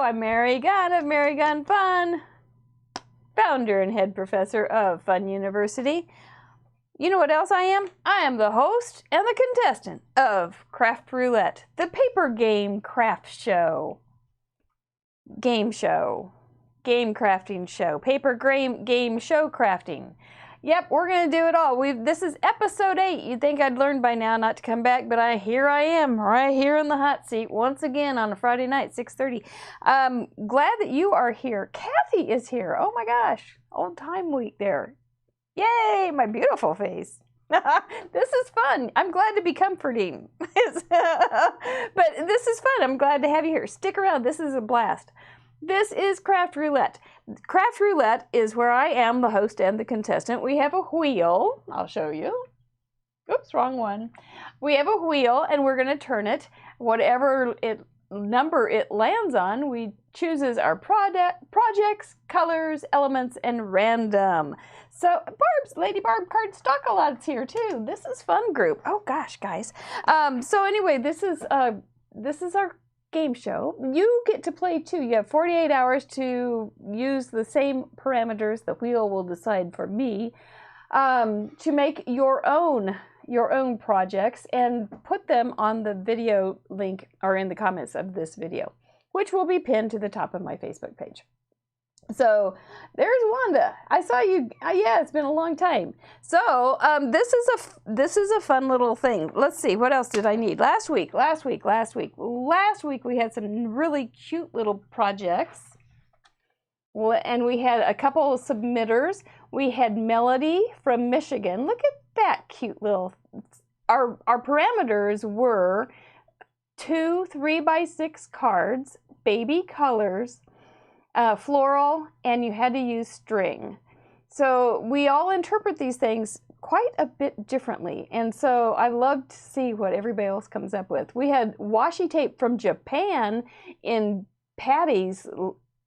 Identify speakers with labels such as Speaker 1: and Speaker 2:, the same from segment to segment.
Speaker 1: I'm Mary Gunn of Mary Gunn Fun, founder and head professor of Fun University. You know what else I am? I am the host and the contestant of Craft Roulette, the paper game craft show. Game crafting show, paper game show crafting. Yep, we're going to do it all. This is episode 8. You'd think I'd learned by now not to come back, but here I am, right here in the hot seat once again on a Friday night, 6:30. Glad that you are here. Kathy is here. Oh my gosh, old time week there. Yay, my beautiful face. This is fun. I'm glad to be comforting. But this is fun. I'm glad to have you here. Stick around. This is a blast. This is Craft Roulette. Craft Roulette is where I am the host and the contestant. We have a wheel. I'll show you. Oops, wrong one. We have a wheel and we're going to turn it. Whatever number it lands on, we chooses our projects, colors, elements, and random. So Lady Barb Cardstockalot's here too. This is fun group. Oh gosh, guys. So anyway, this is our game show. You get to play too. You have 48 hours to use the same parameters the wheel will decide for me to make your own projects and put them on the video link or in the comments of this video, which will be pinned to the top of my Facebook page. So there's Wanda. I saw you. Yeah, it's been a long time. So this is a fun little thing. Let's see, what else did I need? Last week we had some really cute little projects, and we had a couple of submitters. We had Melody from Michigan. Look at that cute little. Our parameters were 2 3x6 cards, baby colors, floral, and you had to use string. So we all interpret these things quite a bit differently, and so I love to see what everybody else comes up with. We had washi tape from Japan in Patty's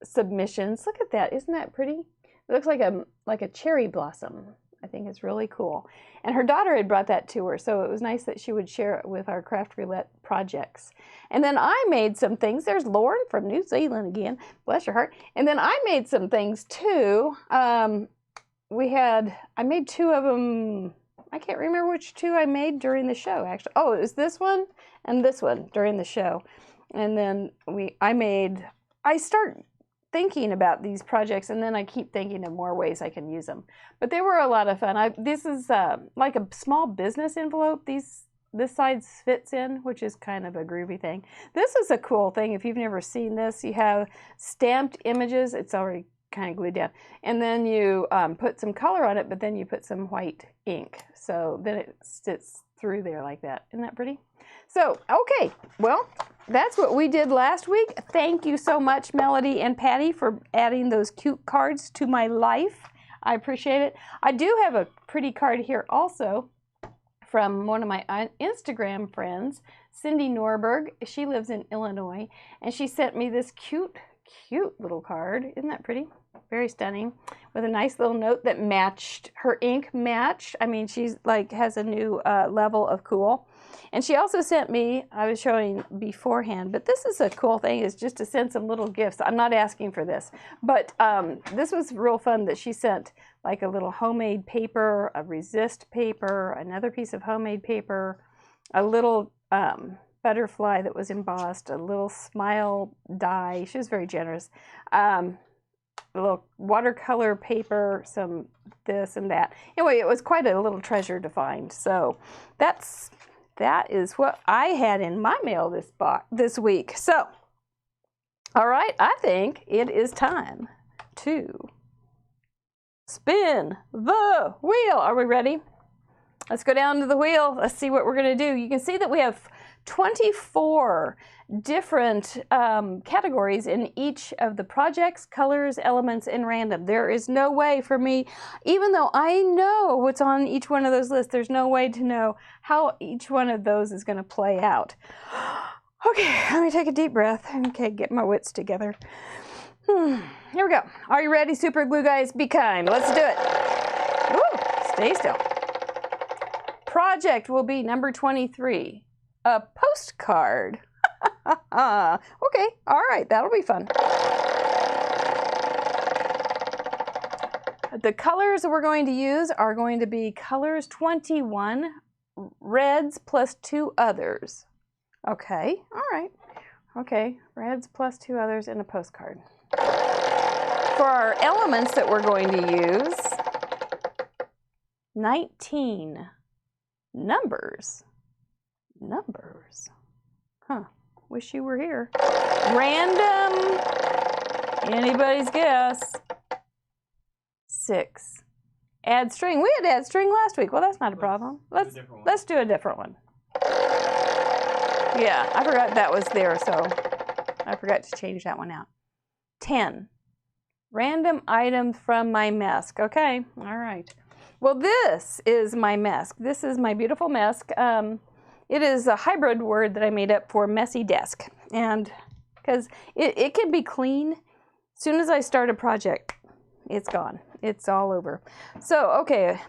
Speaker 1: submissions. Look at that. Isn't that pretty? It looks like a cherry blossom. I think it's really cool. And her daughter had brought that to her, so it was nice that she would share it with our Craft Roulette projects. And then I made some things. There's Lauren from New Zealand again. Bless your heart. And then I made some things too. I made 2 of them. I can't remember which 2 I made during the show, actually. Oh, it was this one and this one during the show. And then I start thinking about these projects, and then I keep thinking of more ways I can use them. But they were a lot of fun. This is like a small business envelope. This side fits in, which is kind of a groovy thing. This is a cool thing. If you've never seen this, you have stamped images. It's already kind of glued down. And then you put some color on it, but then you put some white ink. So then it sits through there like that. Isn't that pretty? So, okay, well, that's what we did last week. Thank you so much, Melody and Patty, for adding those cute cards to my life. I appreciate it. I do have a pretty card here also from one of my Instagram friends, Cindy Norberg. She lives in Illinois, and she sent me this cute little card. Isn't that pretty? Very stunning, with a nice little note that matched, her ink matched. I mean, she's like has a new level of cool. And she also sent me, I was showing beforehand, but this is a cool thing, is just to send some little gifts. I'm not asking for this, but this was real fun that she sent like a little homemade paper, a resist paper, another piece of homemade paper, a little butterfly that was embossed, a little smile die. She was very generous. A little watercolor paper, some this and that. Anyway, it was quite a little treasure to find. So that is what I had in my mail this week. So, all right, I think it is time to spin the wheel. Are we ready? Let's go down to the wheel. Let's see what we're going to do. You can see that we have 24 different categories in each of the projects, colors, elements, and random. There is no way for me, even though I know what's on each one of those lists, there's no way to know how each one of those is going to play out. Okay, let me take a deep breath. Okay, get my wits together. Here we go. Are you ready, super glue guys? Be kind. Let's do it. Woo, stay still. Project will be number 23. A postcard. Okay, all right, that'll be fun. The colors that we're going to use are going to be colors 21, reds plus 2 others. Okay, all right. Okay, reds plus 2 others in a postcard. For our elements that we're going to use, 19. Numbers. Huh, wish you were here. Random, anybody's guess. 6. Add string. We had to add string last week. Well, that's not a problem. Let's do a different one. Yeah, I forgot that was there, so I forgot to change that one out. 10. Random item from my mask. Okay, all right. Well, this is my mask. This is my beautiful mask. It is a hybrid word that I made up for messy desk. And because it can be clean, as soon as I start a project, it's gone. It's all over. So, okay.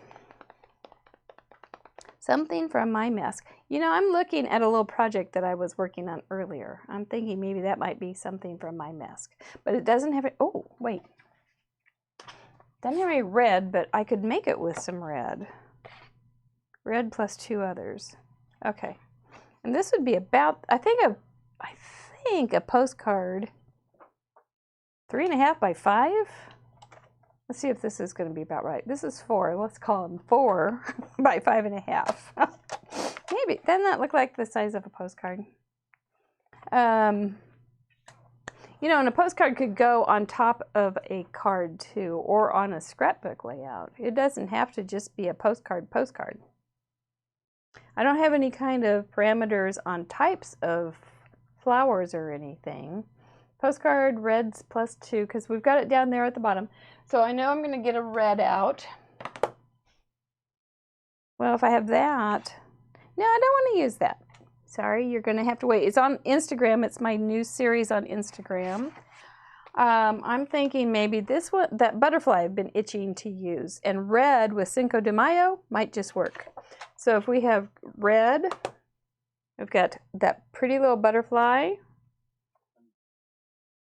Speaker 1: Something from my mask. You know, I'm looking at a little project that I was working on earlier. I'm thinking maybe that might be something from my mask. But it doesn't have it. Oh, wait. Doesn't have any red, but I could make it with some red. Red plus 2 others. Okay. And this would be about, I think a postcard 3.5 by 5. Let's see if this is going to be about right. This is 4. Let's call them 4 by 5.5. Maybe. Doesn't that look like the size of a postcard? You know, and a postcard could go on top of a card too, or on a scrapbook layout. It doesn't have to just be a postcard. I don't have any kind of parameters on types of flowers or anything. Postcard, reds plus 2, because we've got it down there at the bottom. So I know I'm going to get a red out. Well, if I have that, no, I don't want to use that. Sorry, you're going to have to wait. It's on Instagram. It's my new series on Instagram. I'm thinking maybe this one, that butterfly I've been itching to use. And red with Cinco de Mayo might just work. So if we have red, we've got that pretty little butterfly.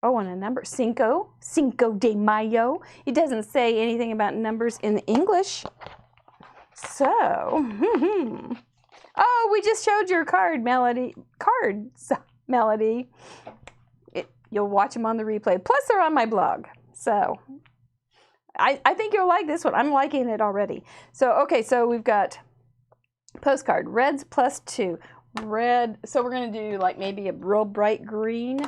Speaker 1: Oh, and a number, Cinco de Mayo. It doesn't say anything about numbers in English. So, oh, we just showed your cards, Melody. You'll watch them on the replay. Plus, they're on my blog. So, I think you'll like this one. I'm liking it already. So, okay, so we've got postcard, reds plus 2. Red, so we're going to do like maybe a real bright green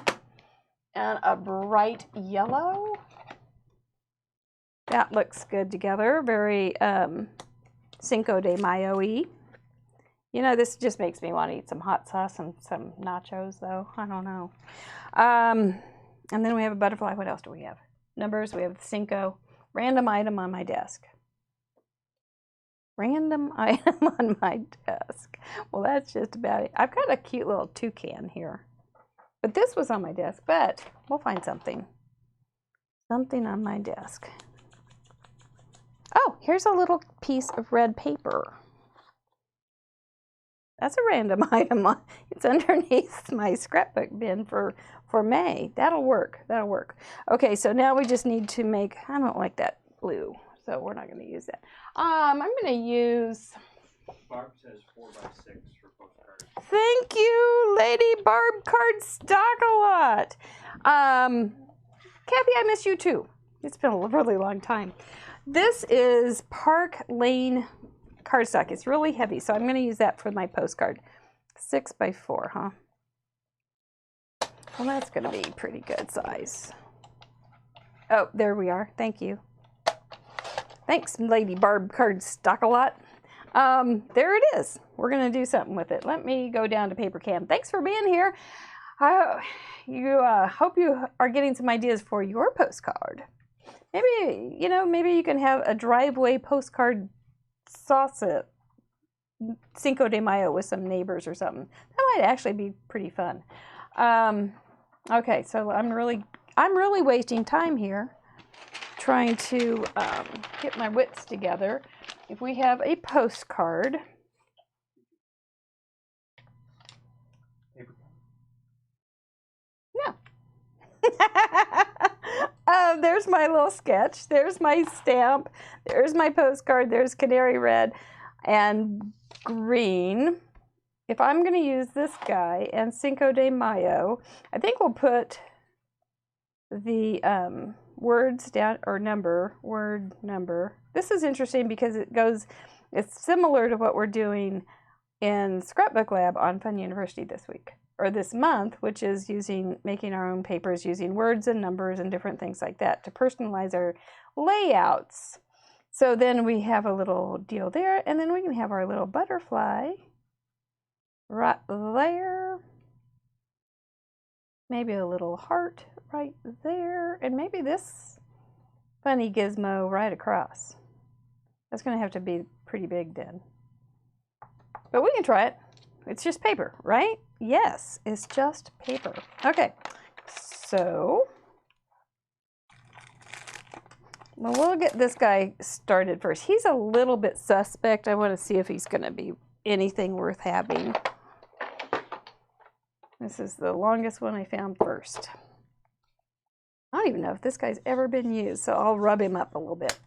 Speaker 1: and a bright yellow. That looks good together. Very Cinco de Mayo-y. You know, this just makes me want to eat some hot sauce and some nachos, though. I don't know. And then we have a butterfly. What else do we have? Numbers. We have Cinco. Random item on my desk. Random item on my desk. Well, that's just about it. I've got a cute little toucan here. But this was on my desk, but we'll find something. Something on my desk. Oh, here's a little piece of red paper. That's a random item. It's underneath my scrapbook bin for May. That'll work. That'll work. Okay, so now we just need to make, I don't like that blue, so we're not going to use that. I'm going to use...
Speaker 2: Barb says 4 by 6 for postcards.
Speaker 1: Thank you, Lady Barb Cardstock-a-lot. Kathy, I miss you too. It's been a really long time. This is Park Lane cardstock. It's really heavy, so I'm going to use that for my postcard. 6 by 4, huh? Well, that's going to be pretty good size. Oh, there we are. Thank you. Thanks, Lady Barb Cardstock-a-lot. There it is. We're going to do something with it. Let me go down to paper cam. Thanks for being here. Hope you are getting some ideas for your postcard. Maybe, you know, maybe you can have a driveway postcard sauce it Cinco de Mayo with some neighbors or something. That might actually be pretty fun. Okay, so I'm really wasting time here trying to get my wits together. If we have a postcard, no. There's my little sketch. There's my stamp. There's my postcard. There's canary red and green. If I'm going to use this guy and Cinco de Mayo, I think we'll put the words down, or word number. This is interesting because it's similar to what we're doing in Scrapbook Lab on Fun University this week, or this month, which is making our own papers using words and numbers and different things like that to personalize our layouts. So then we have a little deal there, and then we can have our little butterfly right there. Maybe a little heart right there, and maybe this funny gizmo right across. That's going to have to be pretty big then. But we can try it. It's just paper, right? Yes, it's just paper. Okay, so well, we'll get this guy started first. He's a little bit suspect. I want to see if he's going to be anything worth having. This is the longest one I found first. I don't even know if this guy's ever been used, so I'll rub him up a little bit.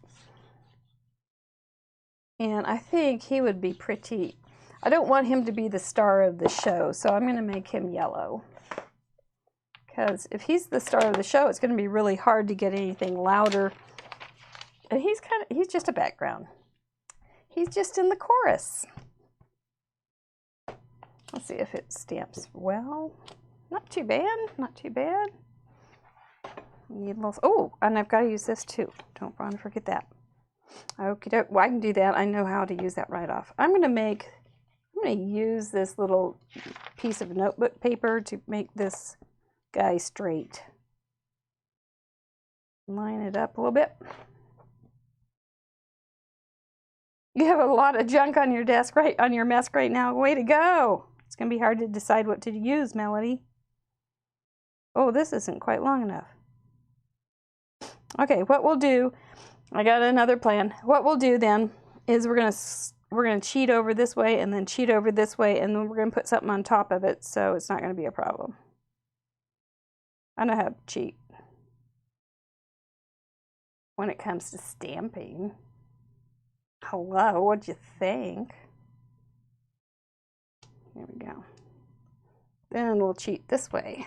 Speaker 1: And I think he would be pretty... I don't want him to be the star of the show, so I'm going to make him yellow. Because if he's the star of the show, it's going to be really hard to get anything louder. And he's just a background. He's just in the chorus. Let's see if it stamps well. Not too bad, not too bad. Need a little, oh, and I've got to use this too. Don't want to forget that. Okay, well, I can do that. I know how to use that right off. I'm going to use this little piece of notebook paper to make this guy straight. Line it up a little bit. You have a lot of junk on your desk, on your mask right now. Way to go. It's going to be hard to decide what to use, Melody. Oh, this isn't quite long enough. Okay, what we'll do, I got another plan. What we'll do then is we're going to cheat over this way and then cheat over this way, and then we're going to put something on top of it, so it's not going to be a problem. I know how to cheat when it comes to stamping. Hello, what'd you think? There we go. Then we'll cheat this way.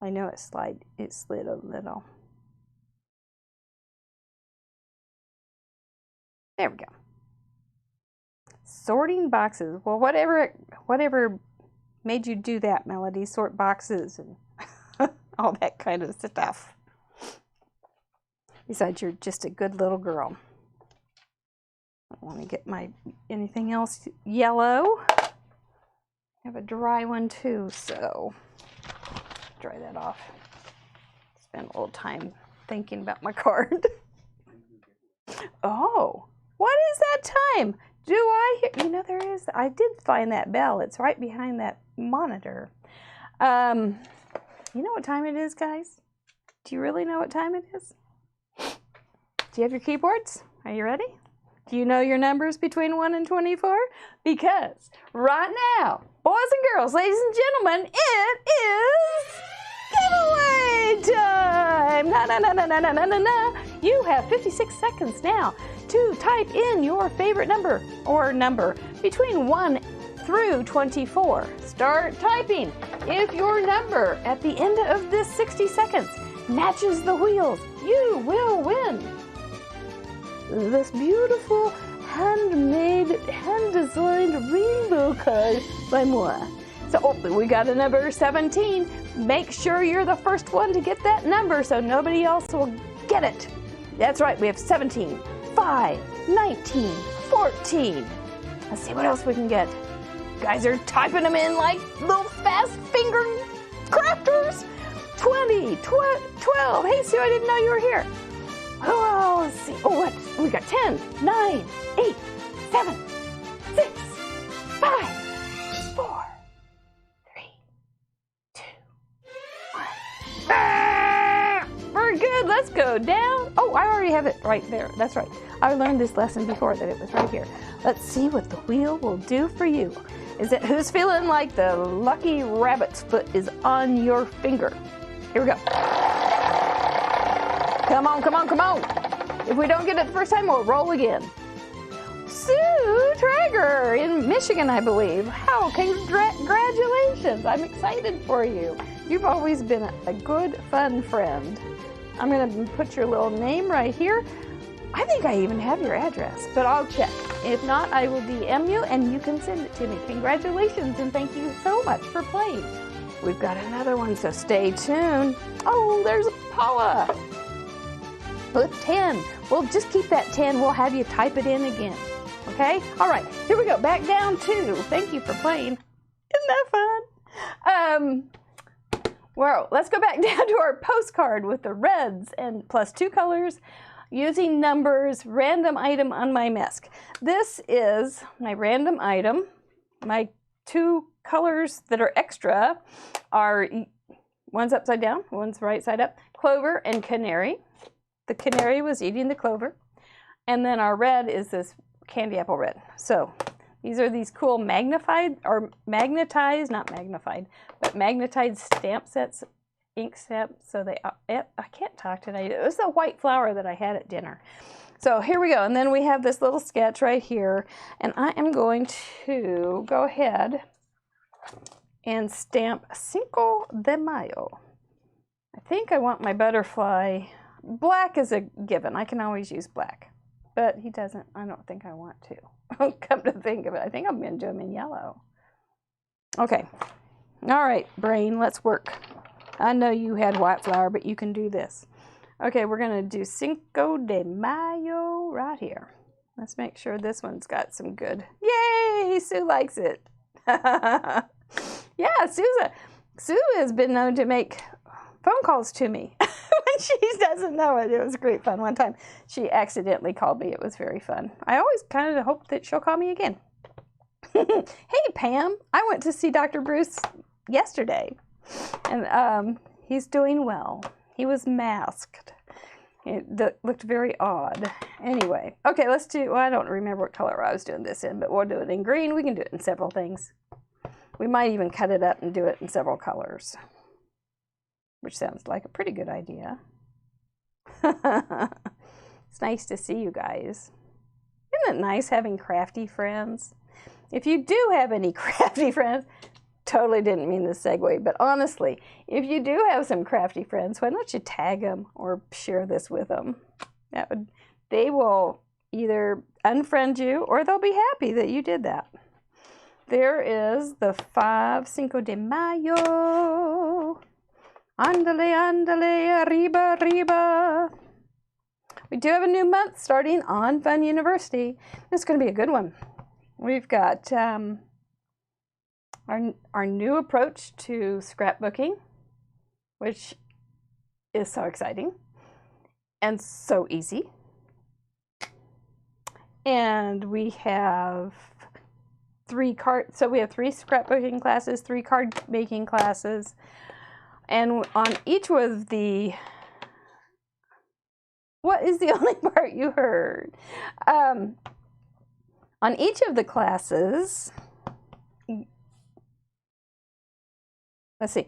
Speaker 1: I know it slid a little. There we go. Sorting boxes. Well, whatever made you do that, Melody? Sort boxes and all that kind of stuff. Besides, you're just a good little girl. I don't want to get anything else yellow. I have a dry one too, so dry that off. Spend a little time thinking about my card. Oh, what is that time? Do I hear? You know, there is. I did find that bell. It's right behind that monitor. You know what time it is, guys? Do you really know what time it is? Do you have your keyboards? Are you ready? Do you know your numbers between 1 and 24? Because right now, boys and girls, ladies and gentlemen, it is giveaway time! Na. You have 56 seconds now to type in your favorite number between 1 through 24. Start typing. If your number at the end of this 60 seconds matches the wheels, you will win this beautiful handmade, hand-designed rainbow card by Moa. So we got a number 17. Make sure you're the first one to get that number so nobody else will get it. That's right, we have 17, 5, 19, 14. Let's see what else we can get. You guys are typing them in like little fast finger crafters. 20, 12. Hey, Sue, I didn't know you were here. Oh, let's see. Oh, what? We got 10, 9, 8, 7, 6, 5, 4, 3, 2, 1. Ah! Very good. Let's go down. Oh, I already have it right there. That's right. I learned this lesson before that it was right here. Let's see what the wheel will do for you. Who's feeling like the lucky rabbit's foot is on your finger? Here we go. Come on, come on, come on. If we don't get it the first time, we'll roll again. Sue Traeger in Michigan, I believe. Wow, congratulations. I'm excited for you. You've always been a good, fun friend. I'm going to put your little name right here. I think I even have your address, but I'll check. If not, I will DM you and you can send it to me. Congratulations and thank you so much for playing. We've got another one, so stay tuned. Oh, there's Paula with 10. We'll just keep that 10. We'll have you type it in again. Okay? All right, here we go. Back down 2. Thank you for playing. Isn't that fun? Well, let's go back down to our postcard with the reds and plus 2 colors. Using numbers, random item on my mask. This is my random item. My 2 colors that are extra are, one's upside down, one's right side up, clover and canary. The canary was eating the clover. And then our red is this candy apple red. So these are these cool magnified, or magnetized, not magnified, but magnetized stamp sets, ink stamps. So they, I can't talk tonight. It was the white flower that I had at dinner. So here we go. And then we have this little sketch right here. And I am going to go ahead and stamp Cinco de Mayo. I think I want my butterfly. Black is a given. I can always use black. But he doesn't, I don't think I want to. Come to think of it, I think I'm going to do him in yellow. Okay. All right, brain, let's work. I know you had white flower, but you can do this. Okay, we're going to do Cinco de Mayo right here. Let's make sure this one's got some good. Yay! Sue likes it. Yeah, Sue has been known to make phone calls to me. When she doesn't know it. It was great fun. One time she accidentally called me. It was very fun. I always kind of hope that she'll call me again. Hey, Pam. I went to see Dr. Bruce yesterday. And he's doing well. He was masked. It looked very odd. Anyway. Okay, let's do, well, I don't remember what color I was doing this in, but we'll do it in green. We can do it in several things. We might even cut it up and do it in several colors, which sounds like a pretty good idea. It's nice to see you guys. Isn't it nice having crafty friends? If you do have any crafty friends, totally didn't mean this segue, but honestly, if you do have some crafty friends, why don't you tag them or share this with them? They will either unfriend you or they'll be happy that you did that. There is the 5 Cinco de Mayo. Andale, andale, arriba, arriba. We do have a new month starting on Fun University. It's going to be a good one. We've got our new approach to scrapbooking, which is so exciting and so easy. And we have 3 scrapbooking classes, 3 card making classes. And on each of the, what is the only part you heard? On each of the classes, let's see,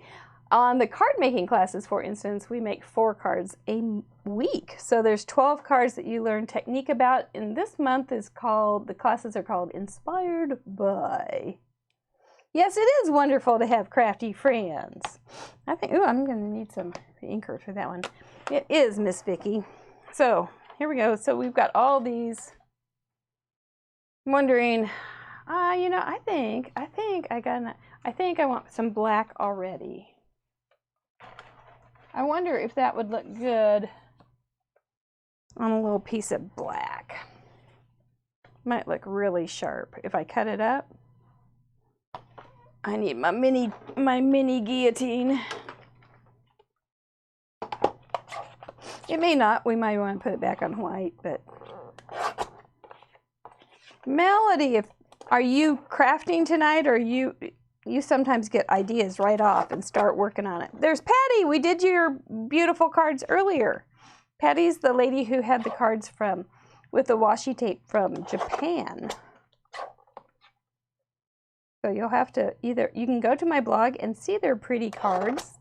Speaker 1: on the card making classes, for instance, we make 4 cards a week. So there's 12 cards that you learn technique about. And this month is called, the classes are called Inspired by. Yes, it is wonderful to have crafty friends. I think, ooh, I'm going to need some inker for that one. It is, Miss Vicki. So, here we go. So, we've got all these. I'm wondering, you know, I think I want some black already. I wonder if that would look good on a little piece of black. Might look really sharp if I cut it up. I need my mini guillotine. It may not. We might want to put it back on white, but Melody, are you crafting tonight, or you sometimes get ideas right off and start working on it? There's Patty. We did your beautiful cards earlier. Patty's the lady who had the cards with the washi tape from Japan. So you'll have to you can go to my blog and see their pretty cards.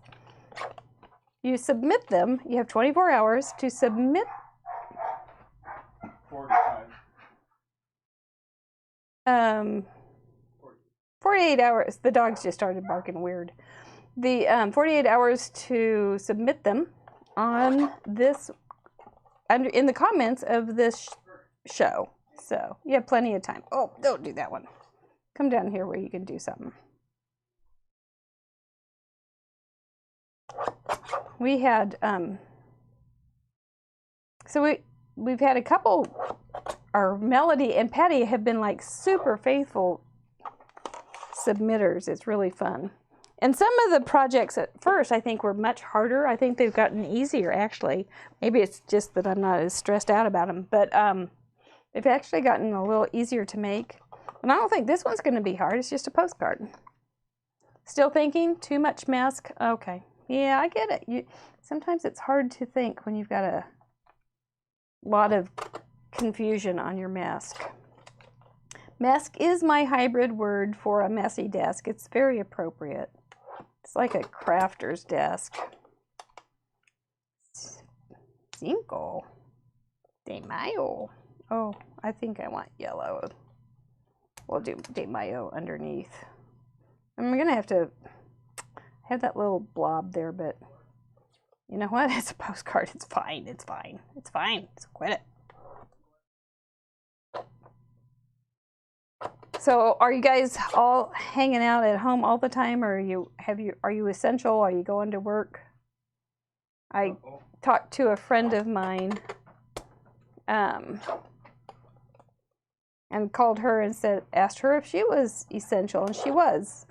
Speaker 1: you submit them. You have 24 hours to submit.
Speaker 2: 45.
Speaker 1: 48 hours. The dogs just started barking weird. The 48 hours to submit them on this, in the comments of this show. So you have plenty of time. Oh, don't do that one. Come down here where you can do something. We had, we've had a couple, our Melody and Patty have been like super faithful submitters. It's really fun. And some of the projects at first I think were much harder. I think they've gotten easier actually. Maybe it's just that I'm not as stressed out about them, but they've actually gotten a little easier to make. And I don't think this one's going to be hard. It's just a postcard. Still thinking? Too much mask? Okay. Yeah, I get it. Sometimes it's hard to think when you've got a lot of confusion on your mask. Mask is my hybrid word for a messy desk. It's very appropriate. It's like a crafter's desk. Cinco De Mayo. Oh, I think I want yellow. We'll do De Mayo underneath. I'm going to have to have that little blob there, but you know what? It's a postcard. It's fine. It's fine. It's fine. So quit it. So are you guys all hanging out at home all the time, or are you essential? Are you going to work? I talked to a friend of mine and called her and asked her if she was essential, and she was.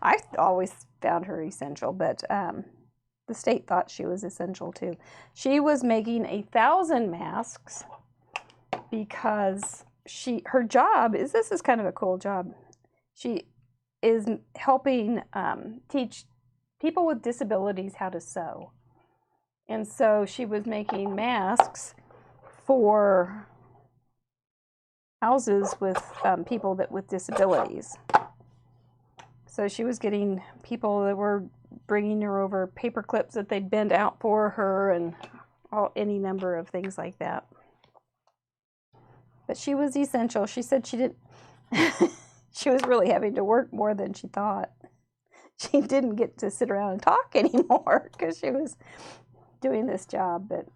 Speaker 1: I always found her essential, but the state thought she was essential too. She was making 1,000 masks because her job is, this is kind of a cool job. She is helping teach people with disabilities how to sew. And so she was making masks for houses with people with disabilities. So she was getting people that were bringing her over paper clips that they'd bend out for her and any number of things like that. But she was essential. She said she didn't, she was really having to work more than she thought. She didn't get to sit around and talk anymore because she was doing this job. But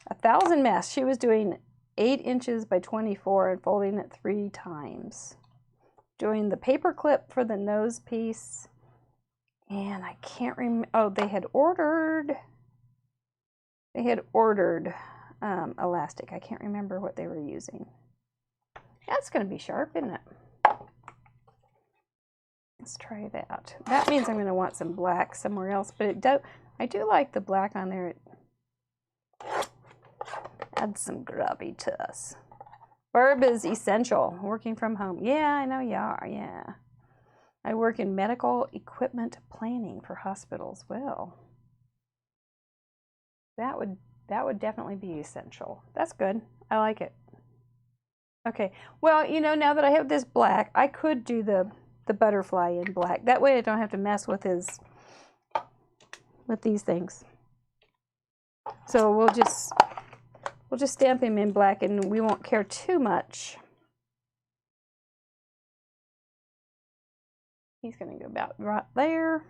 Speaker 1: 1,000 masks. She was doing 8 inches by 24 and folding it 3 times. Doing the paper clip for the nose piece. And I can't remember. Oh, they had ordered elastic. I can't remember what they were using. That's going to be sharp, isn't it? Let's try that. That means I'm going to want some black somewhere else, but I do like the black on there. It adds some gravitas. Barb is essential. Working from home. Yeah, I know you are. Yeah. I work in medical equipment planning for hospitals. Well, that would definitely be essential. That's good. I like it. Okay. Well, you know, now that I have this black, I could do the butterfly in black. That way I don't have to mess with these things. So we'll just stamp him in black and we won't care too much. He's going to go about right there.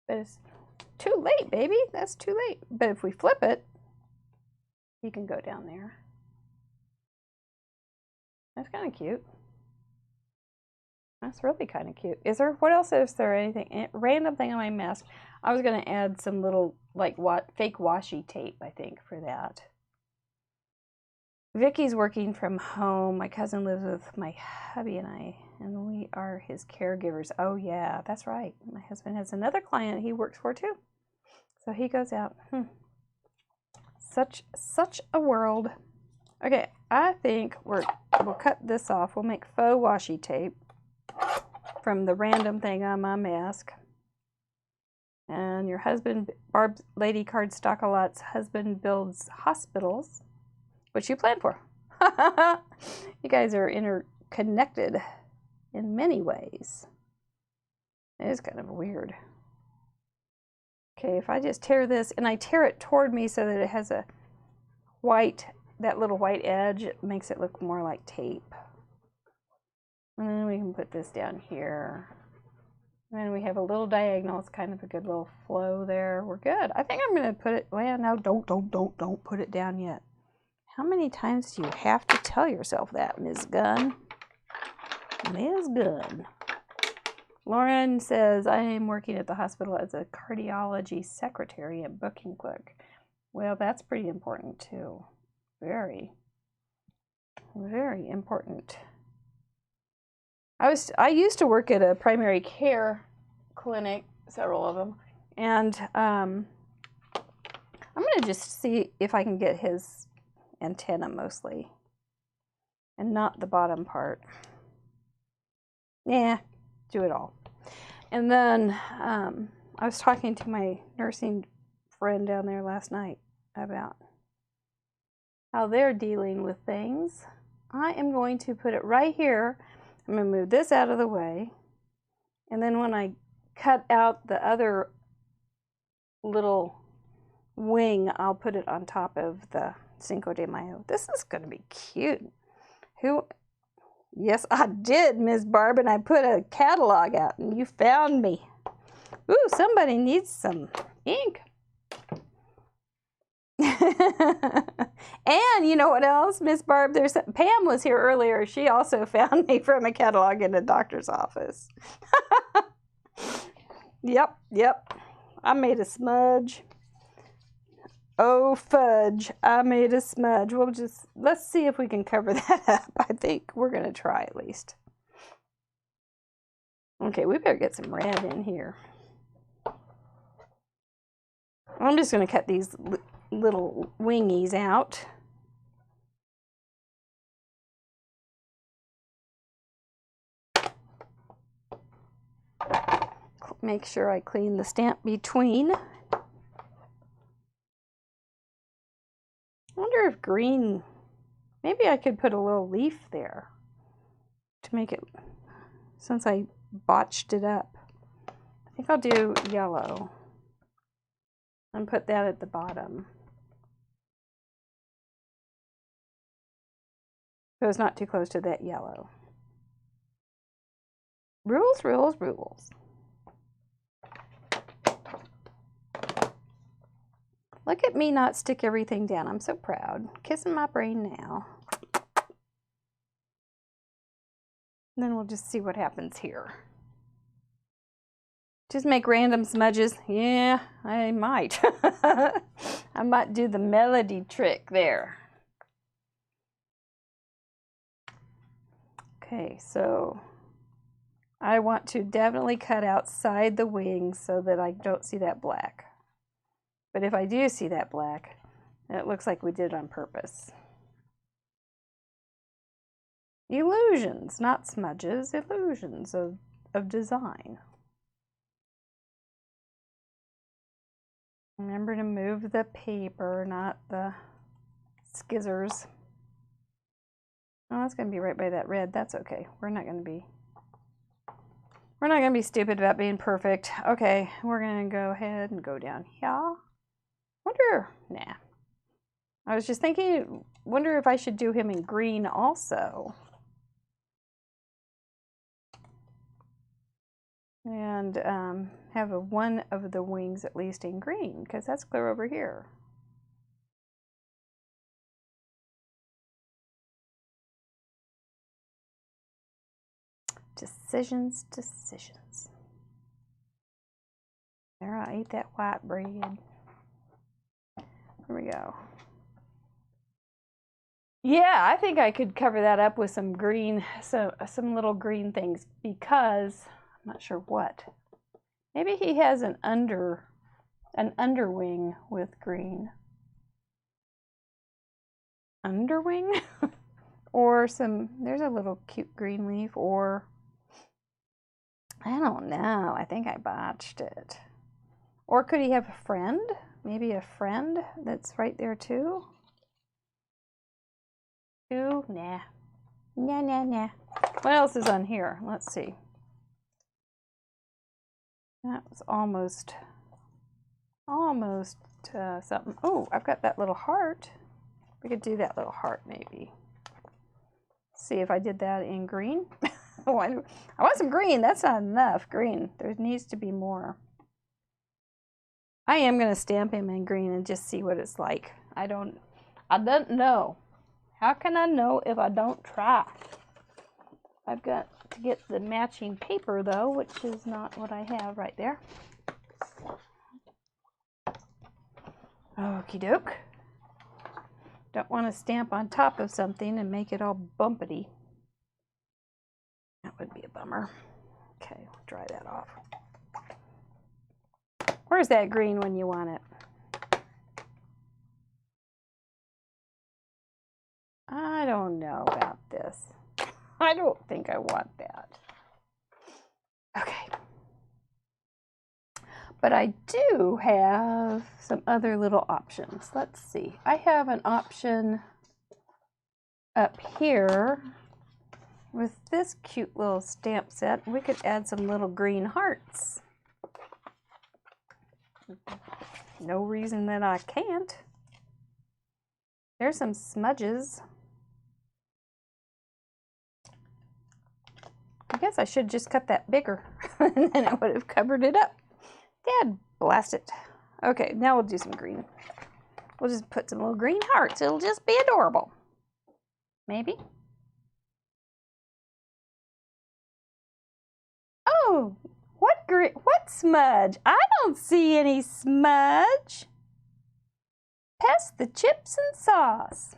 Speaker 1: But it's too late, baby. That's too late. But if we flip it, he can go down there. That's kind of cute. That's really kind of cute. What else is there? Anything random thing on my mask? I was going to add some little fake washi tape, I think, for that. Vicky's working from home. My cousin lives with my hubby and we are his caregivers. Oh yeah, that's right. My husband has another client he works for too. So he goes out. Such a world. Okay, I think we'll cut this off. We'll make faux washi tape from the random thing on my mask. And your husband, Barb's Lady Cardstock-a-Lot's husband builds hospitals. What you plan for? You guys are interconnected. in many ways. It is kind of weird. Okay, if I just tear this, and I tear it toward me so that it has a white, that little white edge, it makes it look more like tape. And then we can put this down here. And then we have a little diagonal. It's kind of a good little flow there. We're good. I think I'm going to put it, well, no, don't put it down yet. How many times do you have to tell yourself that, Ms. Gunn? Ms. Gunn. Lauren says, I am working at the hospital as a cardiology secretary and booking clerk. Well, that's pretty important too. Very, very important. I used to work at a primary care clinic, several of them, and I'm going to just see if I can get his antenna mostly, and not the bottom part. Yeah, do it all. And then I was talking to my nursing friend down there last night about how they're dealing with things. I am going to put it right here. I'm going to move this out of the way. And then when I cut out the other little wing, I'll put it on top of the Cinco de Mayo. This is going to be cute. Yes, I did, Ms. Barb, and I put a catalog out, and you found me. Ooh, somebody needs some ink. And you know what else, Miss Barb? Pam was here earlier. She also found me from a catalog in a doctor's office. Yep. I made a smudge. Oh, fudge. I made a smudge. Let's see if we can cover that up. I think we're going to try at least. Okay, we better get some red in here. I'm just going to cut these little wingies out. Make sure I clean the stamp between. I wonder if green, maybe I could put a little leaf there to make it, since I botched it up. I think I'll do yellow and put that at the bottom. So it's not too close to that yellow. Rules, rules, rules. Look at me not stick everything down. I'm so proud. Kissing my brain now. And then we'll just see what happens here. Just make random smudges. Yeah, I might. I might do the melody trick there. Okay, so I want to definitely cut outside the wings so that I don't see that black. But if I do see that black, it looks like we did it on purpose. Illusions, not smudges, illusions of design. Remember to move the paper, not the skizzers. Oh, that's going to be right by that red. That's okay. We're not going to be stupid about being perfect. Okay, we're going to go ahead and go down here. Nah. I was just thinking, wonder if I should do him in green also. And have one of the wings at least in green, because that's clear over here. Decisions. There, I ate that white bread. Here we go. Yeah, I think I could cover that up with some green, some little green things, because I'm not sure what. Maybe he has an underwing with green. Underwing? Or there's a little cute green leaf, or I don't know. I think I botched it. Or could he have a friend? Maybe a friend that's right there too? Nah. Nah, nah, nah. What else is on here? Let's see. That was almost something. Oh, I've got that little heart. We could do that little heart maybe. See if I did that in green. Oh, I want some green. That's not enough green. There needs to be more. I am going to stamp him in green and just see what it's like. I don't know. How can I know if I don't try? I've got to get the matching paper though, which is not what I have right there. Okie doke. Don't want to stamp on top of something and make it all bumpety. That would be a bummer. Okay, we'll dry that off. Where's that green when you want it? I don't know about this. I don't think I want that. Okay. But I do have some other little options. Let's see. I have an option up here with this cute little stamp set. We could add some little green hearts. No reason that I can't. There's some smudges. I guess I should just cut that bigger and then it would have covered it up. Dad, blast it. Okay, now we'll do some green. We'll just put some little green hearts. It'll just be adorable. Maybe. Oh, what smudge? I don't see any smudge. Pass the chips and sauce.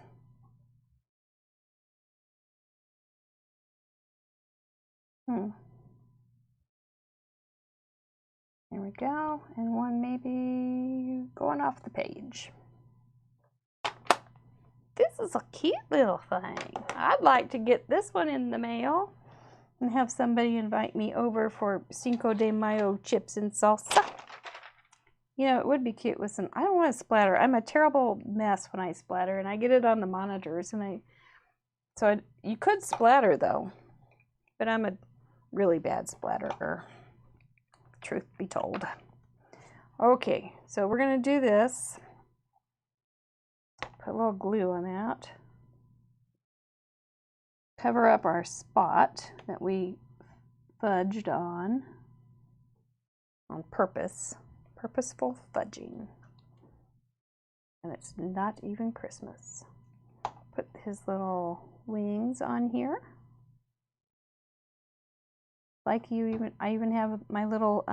Speaker 1: There we go. And one maybe going off the page. This is a cute little thing. I'd like to get this one in the mail and have somebody invite me over for Cinco De Mayo chips and salsa. You know, it would be cute with some, I don't want to splatter. I'm a terrible mess when I splatter, and I get it on the monitors, and you could splatter though, but I'm a really bad splatterer, truth be told. Okay, so we're gonna do this. Put a little glue on that. Cover up our spot that we fudged on purpose. Purposeful fudging. And it's not even Christmas. Put his little wings on here. Like I even have my little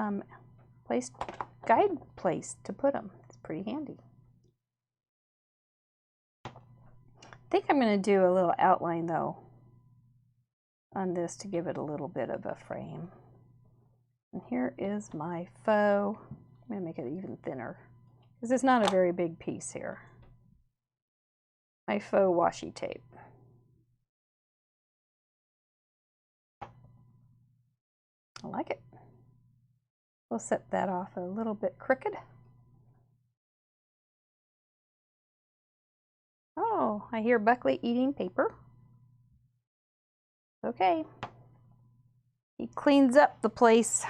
Speaker 1: guide place to put them. It's pretty handy. I think I'm going to do a little outline though on this to give it a little bit of a frame. And here is my faux. I'm going to make it even thinner because it's not a very big piece here. My faux washi tape. I like it. We'll set that off a little bit crooked. Oh, I hear Buckley eating paper. Okay. He cleans up the place.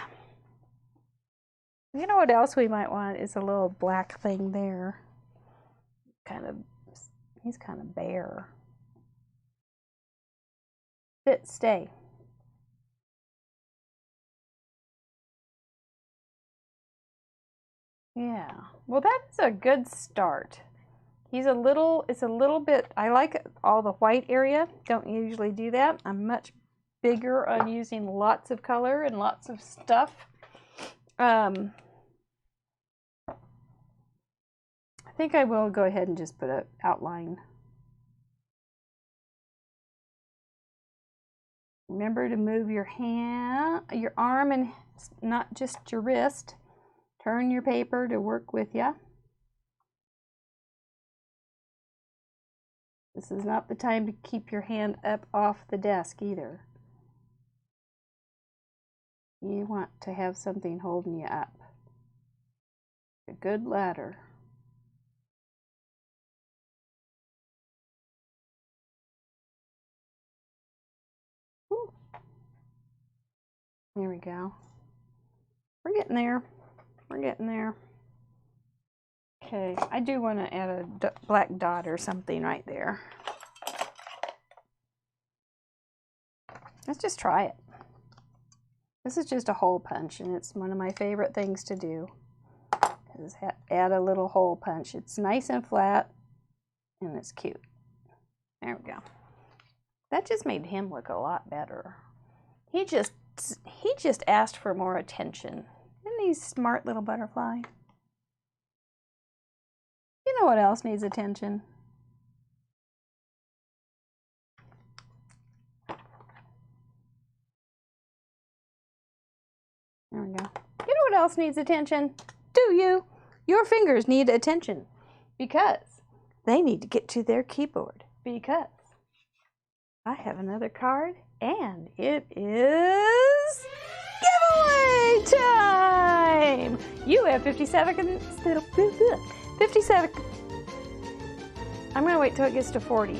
Speaker 1: You know what else we might want is a little black thing there. He's kind of bare. Sit, stay. Yeah, well that is a good start. It's a little bit, I like all the white area. Don't usually do that. I'm much bigger on using lots of color and lots of stuff. I think I will go ahead and just put an outline. Remember to move your arm, and not just your wrist. Turn your paper to work with you. This is not the time to keep your hand up off the desk either. You want to have something holding you up. A good ladder. There we go. We're getting there. We're getting there. Okay, I do want to add a black dot or something right there. Let's just try it. This is just a hole punch, and it's one of my favorite things to do. Is add a little hole punch. It's nice and flat, and it's cute. There we go. That just made him look a lot better. He just asked for more attention. Isn't he a smart little butterfly? You know what else needs attention? There we go. You know what else needs attention? Do you? Your fingers need attention because they need to get to their keyboard, because I have another card and it is giveaway time! You have 50 seconds. 50 seconds. I'm going to wait till it gets to 40.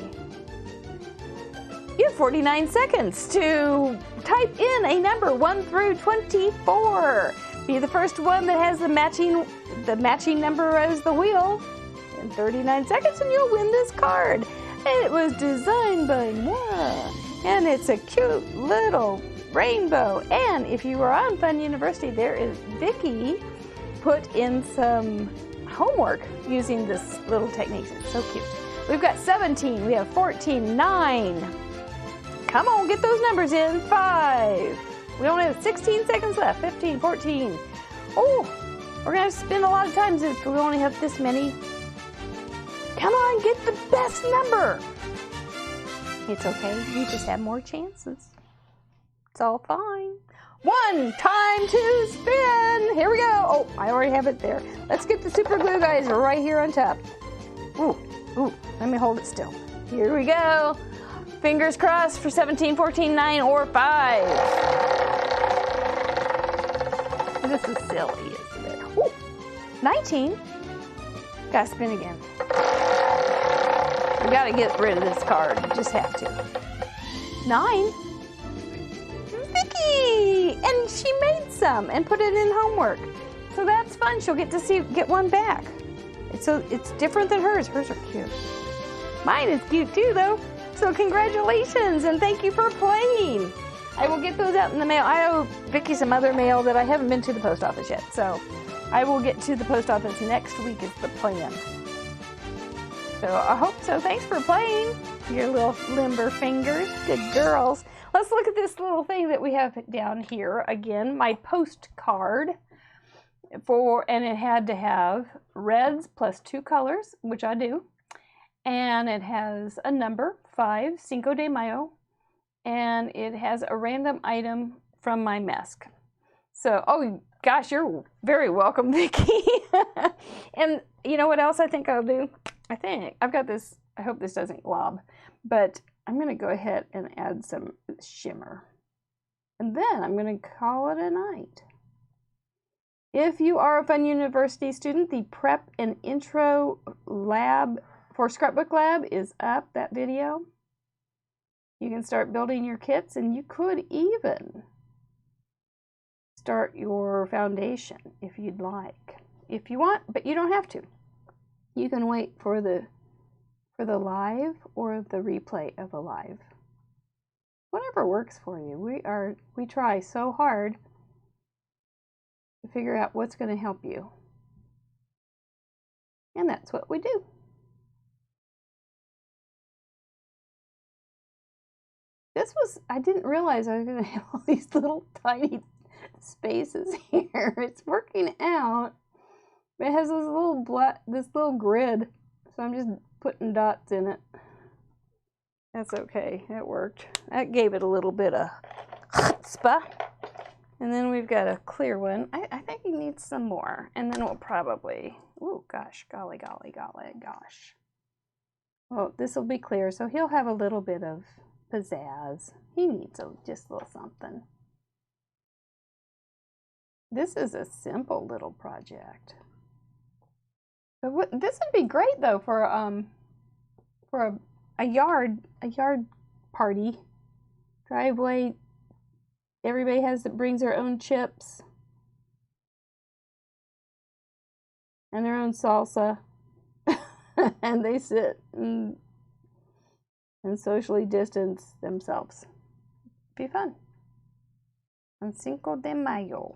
Speaker 1: You have 49 seconds to type in a number 1 through 24. Be the first one that has the matching number as the wheel in 39 seconds, and you'll win this card. It was designed by moi, and it's a cute little rainbow. And if you are on Fun University, there is Vicki put in some homework using this little technique. It's so cute. We've got 17, we have 14, 9. Come on, get those numbers in. 5. We only have 16 seconds left. 15, 14. Oh, we're going to spend a lot of time if we only have this many. Come on, get the best number. It's okay. You just have more chances. It's all fine. 1, time to spin. Here we go. Oh, I already have it there. Let's get the super glue guys right here on top. Ooh, let me hold it still. Here we go. Fingers crossed for 17, 14, 9, or 5. This is silly, isn't it? Ooh, 19. Gotta spin again. We gotta get rid of this card. You just have to. 9. Vicki! And she made some and put it in homework. So that's fun. She'll get to get one back. It's different than hers. Hers are cute. Mine is cute too, though. So congratulations and thank you for playing. I will get those out in the mail. I owe Vicki some other mail that I haven't been to the post office yet. So I will get to the post office next week is the plan. So I hope so. Thanks for playing, your little limber fingers. Good girls. Let's look at this little thing that we have down here. Again, my postcard. And it had to have reds plus 2 colors, which I do. And it has a number, 5, Cinco De Mayo. And it has a random item from my MESC. So, oh gosh, you're very welcome, Vicki. And you know what else I think I'll do? I've got this, I hope this doesn't glob, but I'm going to go ahead and add some shimmer. And then I'm going to call it a night. If you are a Fun University student, the prep and intro lab for Scrapbook Lab is up, that video. You can start building your kits, and you could even start your foundation if you'd like. If you want, but you don't have to. You can wait for the live or the replay of the live. Whatever works for you. We try so hard to figure out what's going to help you. And that's what we do. I didn't realize I was going to have all these little tiny spaces here. It's working out. It has this little grid, so I'm just putting dots in it. That's okay. It worked. That gave it a little bit of chutzpah. And then we've got a clear one. I think he needs some more. And then we'll probably, oh gosh, golly, gosh. Well, this will be clear, so he'll have a little bit of pizzazz. He needs just a little something. This is a simple little project. But this would be great though for a yard party, driveway Everybody brings their own chips and their own salsa, and they sit and socially distance themselves. Be fun on Cinco de Mayo.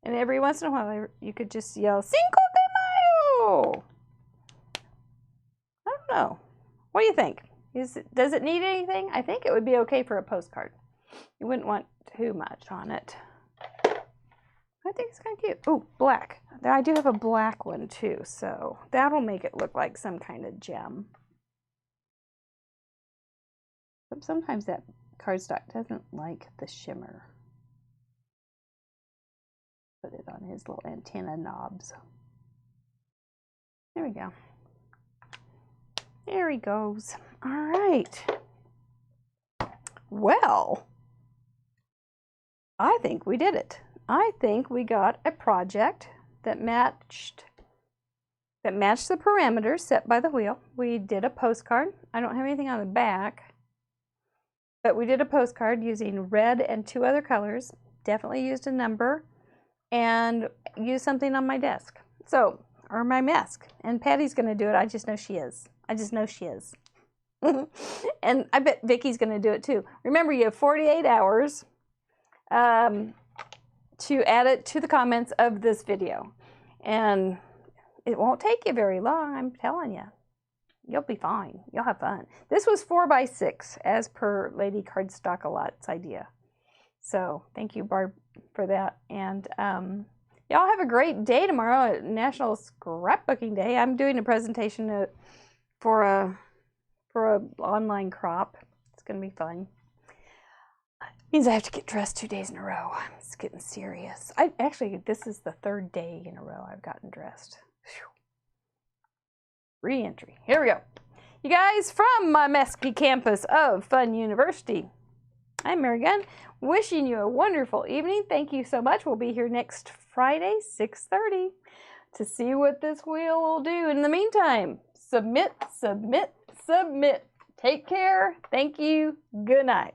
Speaker 1: And every once in a while, you could just yell, Cinco de Mayo! I don't know. What do you think? Does it need anything? I think it would be okay for a postcard. You wouldn't want too much on it. I think it's kind of cute. Oh, black. I do have a black one too, so that'll make it look like some kind of gem. But sometimes that cardstock doesn't like the shimmer. Put it on his little antenna knobs. There we go. There he goes. All right. Well, I think we did it. I think we got a project that matched the parameters set by the wheel. We did a postcard. I don't have anything on the back, but we did a postcard using red and 2 other colors. Definitely used a number and used something on my desk. So, or my mask. And Patty's going to do it. I just know she is. I just know she is. And I bet Vicky's going to do it too. Remember, you have 48 hours to add it to the comments of this video. And it won't take you very long, I'm telling you. You'll be fine. You'll have fun. This was 4x6 as per Lady Cardstock-A-Lot's idea. So thank you, Barb, for that. And y'all have a great day tomorrow, National Scrapbooking Day. I'm doing a presentation for a online crop. It's going to be fun. Means I have to get dressed 2 days in a row. It's getting serious. Actually, this is the 3rd day in a row I've gotten dressed. Re-entry. Here we go. You guys, from my Mesquite campus of Fun University, I'm Mary Gunn, wishing you a wonderful evening. Thank you so much. We'll be here next Friday, 6:30, to see what this wheel will do. In the meantime, submit, submit, submit. Take care. Thank you. Good night.